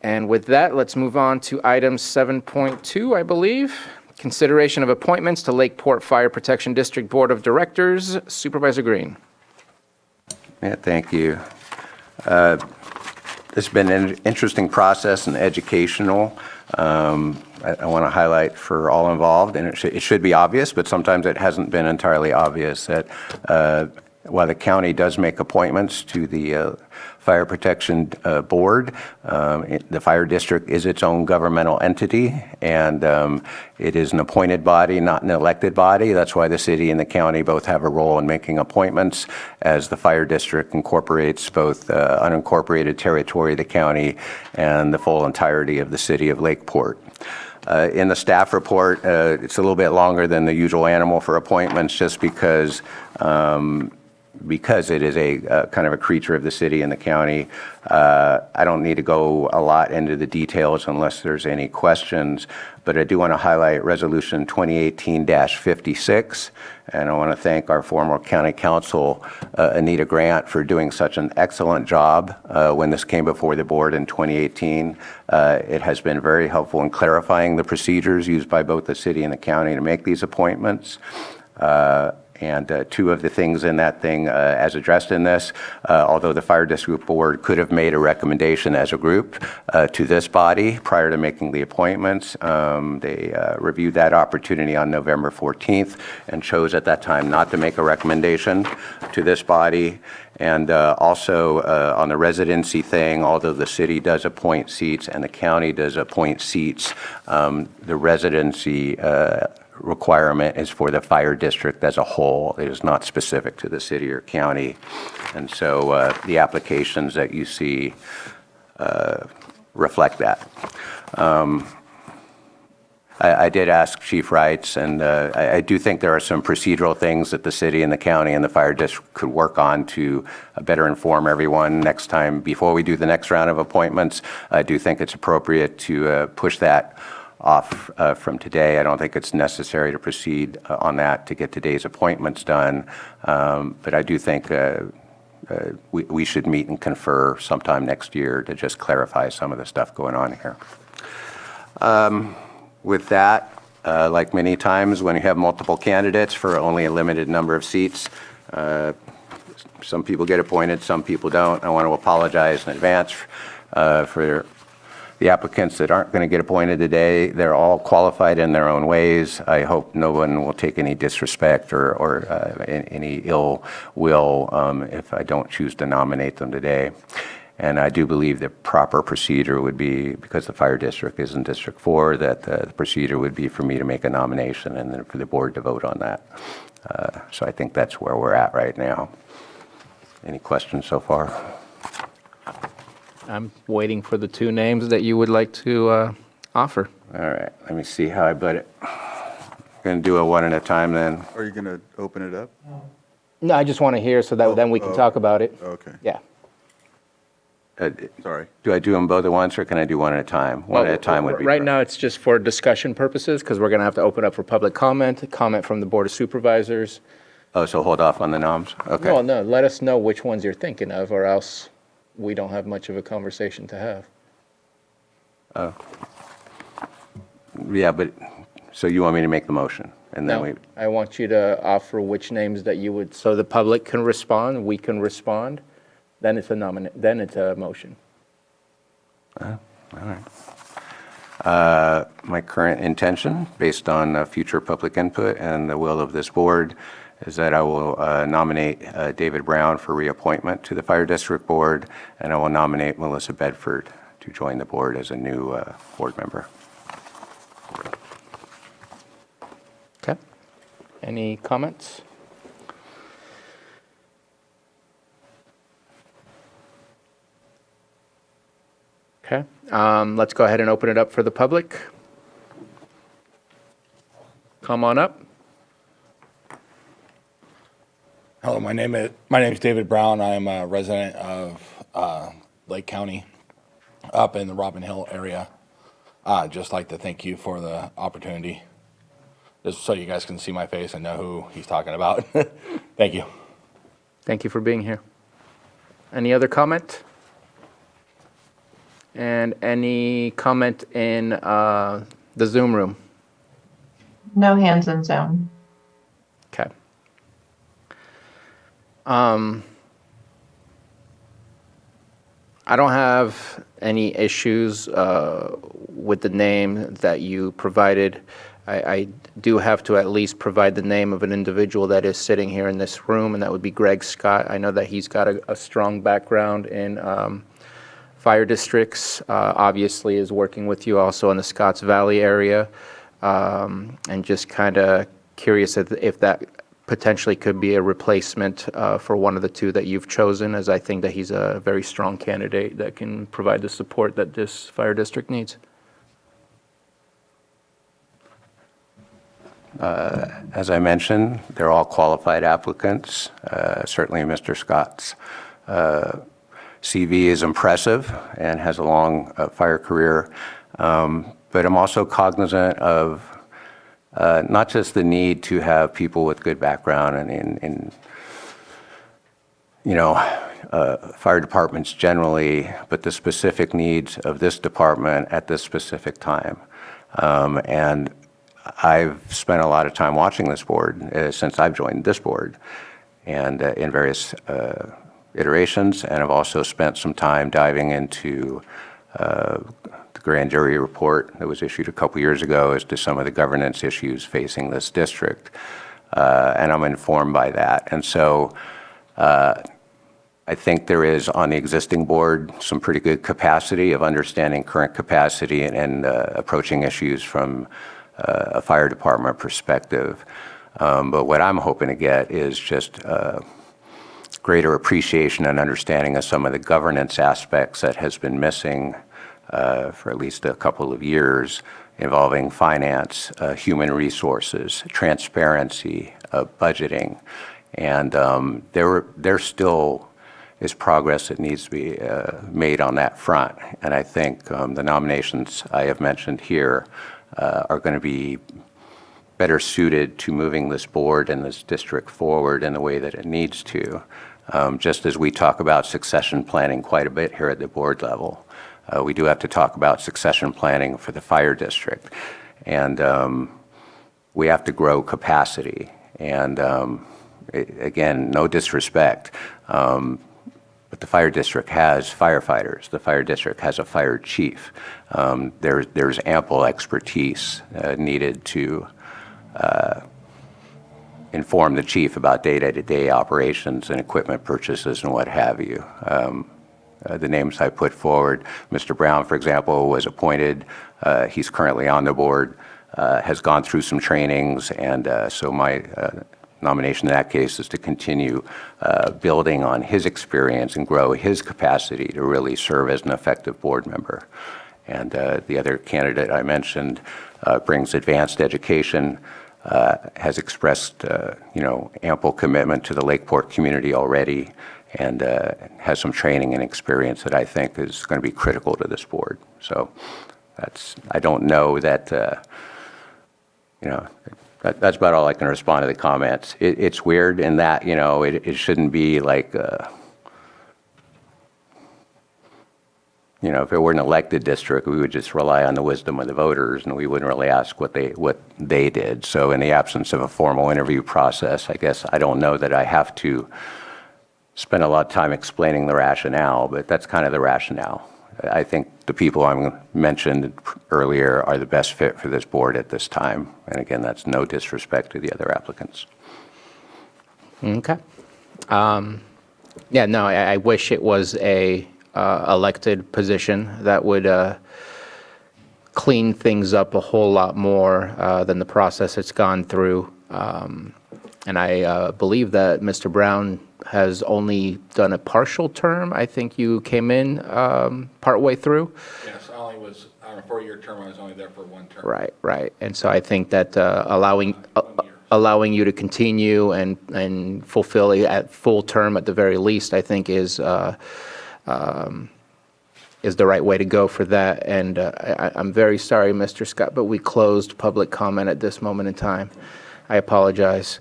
And with that, let's move on to item 7.2, I believe. Consideration of appointments to Lakeport Fire Protection District Board of Directors. Supervisor Green. Yeah, thank you. It's been an interesting process and educational. I want to highlight for all involved, and it should be obvious, but sometimes it hasn't been entirely obvious that while the county does make appointments to the Fire Protection Board, the fire district is its own governmental entity, and it is an appointed body, not an elected body. That's why the city and the county both have a role in making appointments, as the fire district incorporates both unincorporated territory of the county and the full entirety of the city of Lakeport. In the staff report, it's a little bit longer than the usual animal for appointments, just because it is a kind of a creature of the city and the county. I don't need to go a lot into the details unless there's any questions, but I do want to highlight Resolution 2018-56, and I want to thank our former county counsel, Anita Grant, for doing such an excellent job when this came before the board in 2018. It has been very helpful in clarifying the procedures used by both the city and the county to make these appointments. And two of the things in that thing, as addressed in this, although the Fire District Board could have made a recommendation as a group to this body prior to making the appointments, they reviewed that opportunity on November 14th and chose at that time not to make a recommendation to this body. And also on the residency thing, although the city does appoint seats and the county does appoint seats, the residency requirement is for the fire district as a whole. It is not specific to the city or county. And so the applications that you see reflect that. I did ask Chief Wrights, and I do think there are some procedural things that the city and the county and the fire district could work on to better inform everyone next time before we do the next round of appointments. I do think it's appropriate to push that off from today. I don't think it's necessary to proceed on that to get today's appointments done, but I do think we should meet and confer sometime next year to just clarify some of the stuff going on here. With that, like many times when you have multiple candidates for only a limited number of seats, some people get appointed, some people don't. I want to apologize in advance for the applicants that aren't going to get appointed today. They're all qualified in their own ways. I hope no one will take any disrespect or any ill will if I don't choose to nominate them today. And I do believe the proper procedure would be, because the fire district is in District 4, that the procedure would be for me to make a nomination and then for the board to vote on that. So I think that's where we're at right now. Any questions so far? I'm waiting for the two names that you would like to offer. All right, let me see how I put it. Going to do it one at a time then. Are you going to open it up? No, I just want to hear so that then we can talk about it. Okay. Yeah. Sorry. Do I do them both at once, or can I do one at a time? One at a time would be Right perfect. now, it's just for discussion purposes, because we're going to have to open up for public comment from the Board of Supervisors. Oh, so hold off on the noms? Okay. Well, no, let us know which ones you're thinking of, or else we don't have much of a conversation to have. Yeah, but, so you want me to make the motion? And then No, I want you to offer which names that you would, so the public can respond, we can respond, then it's then it's a motion. All right. My current intention, based on future public input and the will of this board, is that I will nominate David Brown for reappointment to the Fire District Board, and I will nominate Melissa Bedford to join the board as a new board member. Okay. Any comments? Okay. Let's go ahead and open it up for the public. Come on up. Hello, my name is David Brown. I am a resident of Lake County, up in the Robin Hill area. I'd just like to thank you for the opportunity, just so you guys can see my face and know who he's talking about. Thank you. Thank you for being here. Any other comment? And any comment in the Zoom room? No hands in Zoom. Okay. I don't have any issues with the name that you provided. I do have to at least provide the name of an individual that is sitting here in this room, and that would be Greg Scott. I know that he's got a strong background in fire districts, obviously is working with you also in the Scotts Valley area, and just kind of curious if that potentially could be a replacement for one of the two that you've chosen, as I think that he's a very strong candidate that can provide the support that this fire district needs. As I mentioned, they're all qualified applicants. Certainly Mr. Scott's CV is impressive and has a long fire career, but I'm also cognizant of not just the need to have people with good background in fire departments generally, but the specific needs of this department at this specific time. And I've spent a lot of time watching this board since I've joined this board, and in various iterations, and I've also spent some time diving into the grand jury report that was issued a couple years ago as to some of the governance issues facing this district, and I'm informed by that. And so I think there is on the existing board some pretty good capacity of understanding current capacity and approaching issues from a fire department perspective. But what I'm hoping to get is just greater appreciation and understanding of some of the governance aspects that has been missing for at least a couple of years, involving finance, human resources, transparency, budgeting. And there still is progress that needs to be made on that front. And I think the nominations I have mentioned here are going to be better suited to moving this board and this district forward in the way that it needs to. Just as we talk about succession planning quite a bit here at the board level, we do have to talk about succession planning for the fire district. And we have to grow capacity. And again, no disrespect, but the fire district has firefighters. The fire district has a fire chief. There's ample expertise needed to inform the chief about day-to-day operations and equipment purchases and what have you. The names I put forward, Mr. Brown, for example, was appointed. He's currently on the board, has gone through some trainings, and so my nomination in that case is to continue building on his experience and grow his capacity to really serve as an effective board member. And the other candidate I mentioned brings advanced education, has expressed ample commitment to the Lakeport community already, and has some training and experience that I think is going to be critical to this board. So I don't know that, that's about all I can respond to the comments. It's weird in that, it shouldn't be like, if it were an elected district, we would just rely on the wisdom of the voters, and we wouldn't really ask what they did. So in the absence of a formal interview process, I guess I don't know that I have to spend a lot of time explaining the rationale, but that's kind of the rationale. I think the people I mentioned earlier are the best fit for this board at this time. And again, that's no disrespect to the other applicants. Okay. I wish it was a elected position that would clean things up a whole lot more than the process it's gone through. And I believe that Mr. Brown has only done a partial term. I think you came in partway through. Yes, I only was on a 4-year term. I was only there for 1 term. Right. And so I think that allowing you to continue and fulfill at full term at the very least, I think is the right way to go for that. And I'm very sorry, Mr. Scott, but we closed public comment at this moment in time. I apologize.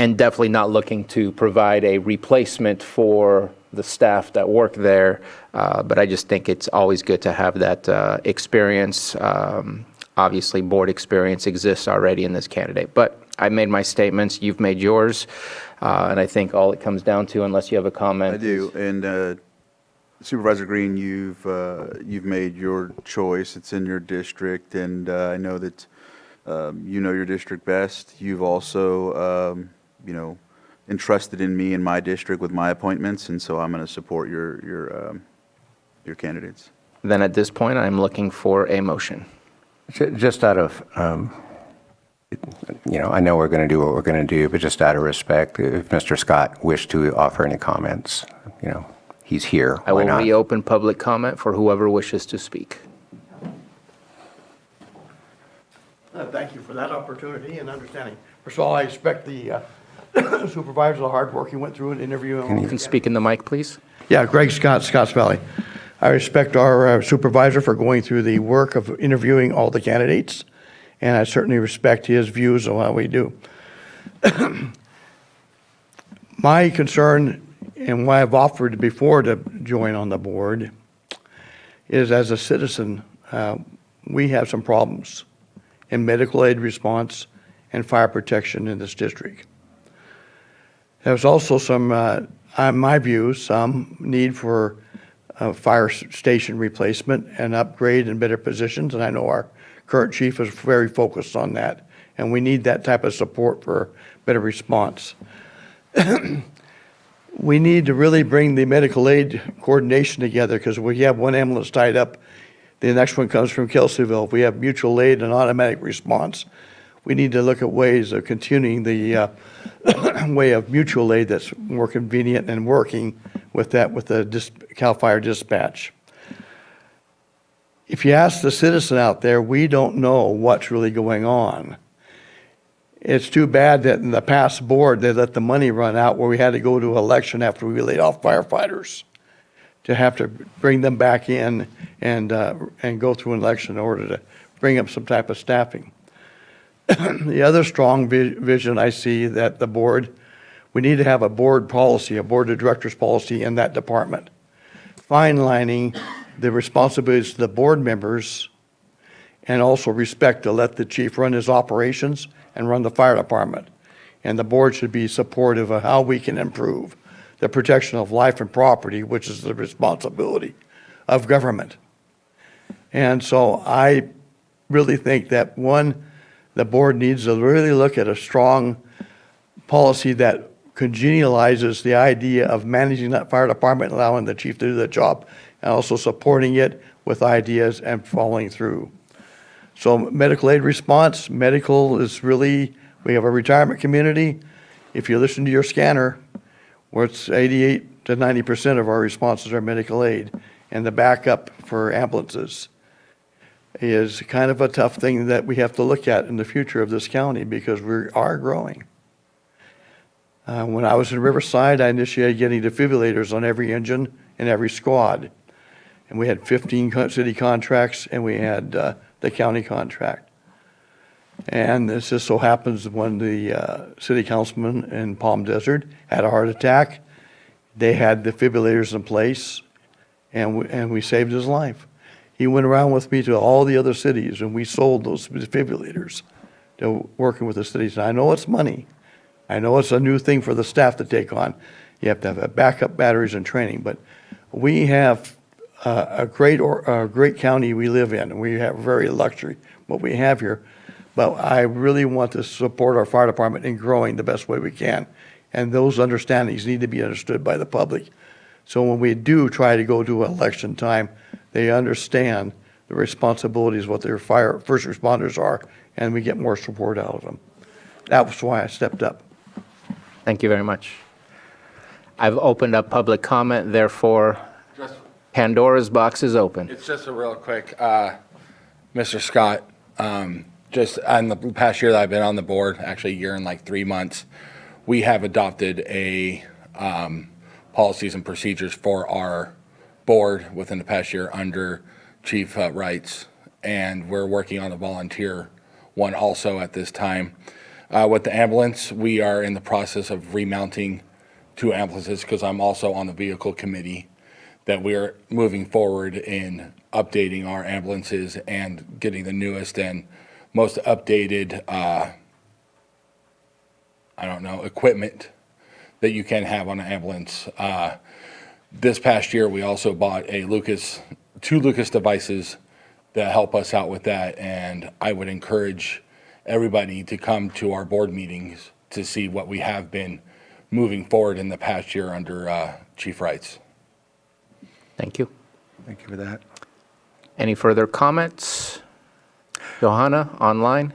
and definitely not looking to provide a replacement for the staff that work there. But I just think it's always good to have that experience. Obviously, board experience exists already in this candidate. But I made my statements. You've made yours. And I think all it comes down to, unless you have a comment. I do, and Supervisor Green, you've made your choice. It's in your district, and I know that you know your district best. You've also, entrusted in me in my district with my appointments, and so I'm going to support your candidates. Then at this point, I'm looking for a motion. Just out of, I know we're going to do what we're going to do, but just out of respect, if Mr. Scott wished to offer any comments, he's here. I Why will not? reopen public comment for whoever wishes to speak. Thank you for that opportunity and understanding. First of all, I respect the supervisors, the hard work you went through in interviewing. You can speak in the mic, please. Yeah, Greg Scott, Scotts Valley. I respect our supervisor for going through the work of interviewing all the candidates, and I certainly respect his views on how we do. My concern, and why I've offered before to join on the board, is as a citizen, we have some problems in medical aid response and fire protection in this district. There's also some, on my view, some need for fire station replacement and upgrade in better positions, and I know our current chief is very focused on that, and we need that type of support for better response. We need to really bring the medical aid coordination together, because we have one ambulance tied up, the next one comes from Kelseyville. If we have mutual aid and automatic response, we need to look at ways of continuing the way of mutual aid that's more convenient and working with that, with the CAL FIRE dispatch. If you ask the citizen out there, we don't know what's really going on. It's too bad that in the past board, they let the money run out where we had to go to election after we laid off firefighters to have to bring them back in and go through an election in order to bring up some type of staffing. The other strong vision I see that the board, we need to have a board policy, a board of directors policy in that department, fine-lining the responsibilities of the board members, and also respect to let the chief run his operations and run the fire department. And the board should be supportive of how we can improve the protection of life and property, which is the responsibility of government. And so I really think that, one, the board needs to really look at a strong policy that congenializes the idea of managing that fire department, allowing the chief to do the job, and also supporting it with ideas and following through. So medical aid response, medical is really, we have a retirement community. If you listen to your scanner, where it's 88 to 90% of our responses are medical aid, and the backup for ambulances is kind of a tough thing that we have to look at in the future of this county, because we are growing. When I was in Riverside, I initiated getting defibrillators on every engine and every squad. And we had 15 city contracts, and we had the county contract. And this just so happens when the city councilman in Palm Desert had a heart attack, they had defibrillators in place, and we saved his life. He went around with me to all the other cities, and we sold those defibrillators to working with the cities. And I know it's money. I know it's a new thing for the staff to take on. You have to have backup batteries and training, but we have a great county we live in, and we have very luxury what we have here. But I really want to support our fire department in growing the best way we can, and those understandings need to be understood by the public. So when we do try to go to election time, they understand the responsibilities, what their first responders are, and we get more support out of them. That was why I stepped up. Thank you very much. I've opened up public comment, therefore Just, Pandora's box is open. it's just a real quick, Mr. Scott, just on the past year that I've been on the board, actually a year and like 3 months, we have adopted a policies and procedures for our board within the past year under Chief Wright's, and we're working on a volunteer one also at this time. With the ambulance, we are in the process of remounting 2 ambulances because I'm also on the vehicle committee, that we are moving forward in updating our ambulances and getting the newest and most updated, equipment that you can have on an ambulance. This past year, we also bought 2 Lucas devices that help us out with that, and I would encourage everybody to come to our board meetings to see what we have been moving forward in the past year under Chief Wrights. Thank you. Thank you for that. Any further comments? Johanna, online?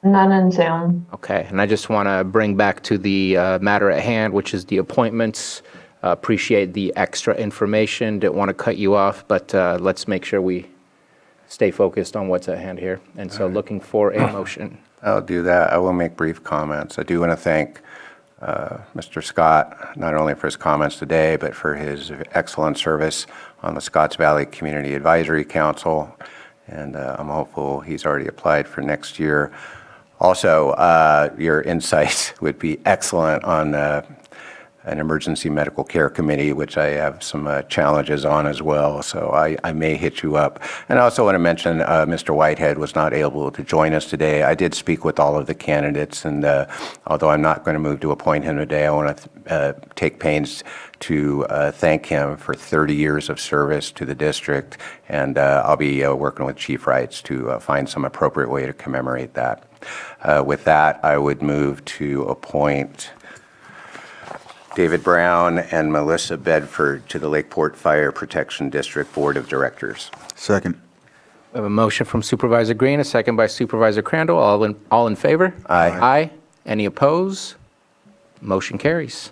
None in Zoom. Okay, and I just want to bring back to the matter at hand, which is the appointments. Appreciate the extra information. Didn't want to cut you off, but let's make sure we stay focused on what's at hand here. And so looking for a motion. I'll do that. I will make brief comments. I do want to thank Mr. Scott, not only for his comments today, but for his excellent service on the Scotts Valley Community Advisory Council. And I'm hopeful he's already applied for next year. Also, your insights would be excellent on an emergency medical care committee, which I have some challenges on as well, so I may hit you up. And I also want to mention Mr. Whitehead was not able to join us today. I did speak with all of the candidates, and although I'm not going to move to appoint him today, I want to take pains to thank him for 30 years of service to the district, and I'll be working with Chief Wrights to find some appropriate way to commemorate that. With that, I would move to appoint David Brown and Melissa Bedford to the Lakeport Fire Protection District Board of Directors. Second. We have a motion from Supervisor Green, a second by Supervisor Crandall. All in favor? Aye. Aye. Any opposed? Motion carries.